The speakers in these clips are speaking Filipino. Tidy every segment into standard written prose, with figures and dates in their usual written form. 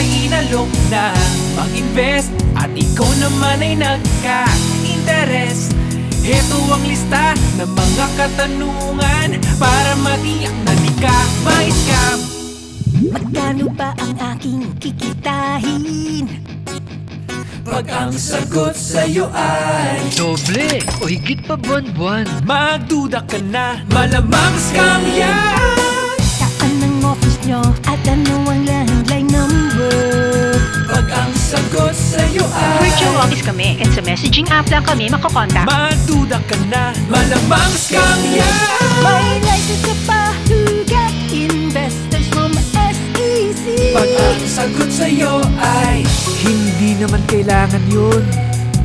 ay inalok na mag-invest at ikaw naman ay nagka-interest. Heto ang lista ng mga katanungan para matiyak na di ka ma-scam. Magkano ba ang aking kikitahin? Pag ang sagot sa'yo ay Doble o higit pa buwan-buwan. magduda ka na, malamang scam yan. Saan ang office nyo at ano ang landline number? Pag ang sagot sa'yo ay Virtual office kami and sa messaging app lang kami makakontakt. magduda ka na, malamang scam yan. May license ka pa to get investors from SEC? Pag ang sagot sa'yo ay Hindi naman kailangan yun.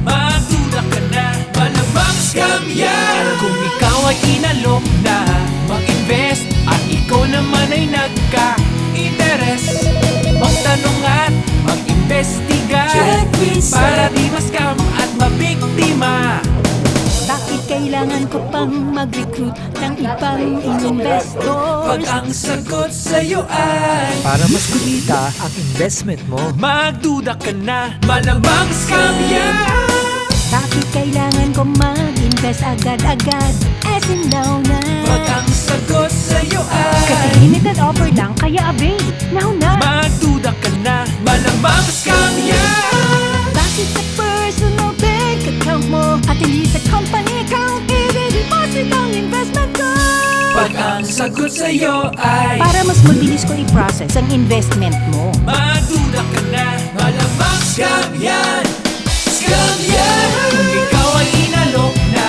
magduda ka na, malamang scam yan. Kung ikaw ay inalok na mag-invest at ikaw naman ay nagka-interest, magtanong at mag-investiga para di ma-scam at mabiktima. Bakit kailangan ko pang mag-recruit ng ibang Pag investors? ang sagot sa'yo ay Para mas kumita ang investment mo. magduda ka na, malamang scam yan. Bakit kailangan ko mag-invest agad-agad? As in now na. Pag ang sagot sa'yo Kasi ay limited offer lang kaya avail. Now na! magduda ka na, malamang scam yan. Bakit sa personal bank account mo at hindi sa company account i-deposit ang investment ko? Pag ang sagot sa'yo ay Para mas mabilis ko i-process ang investment mo. magduda ka na, malamang scam yan. Scam yan. Kung ikaw ay inalok na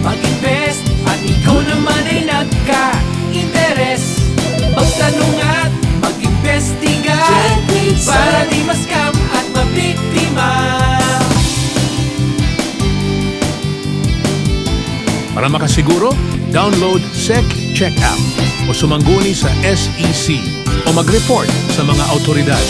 mag-invest at ikaw naman ay nagka-interest, magtanong at mag-investiga para di ma-scam at mabiktima. Para makasiguro, download SecCheck app o sumangguni sa SEC o mag-report sa mga autoridad.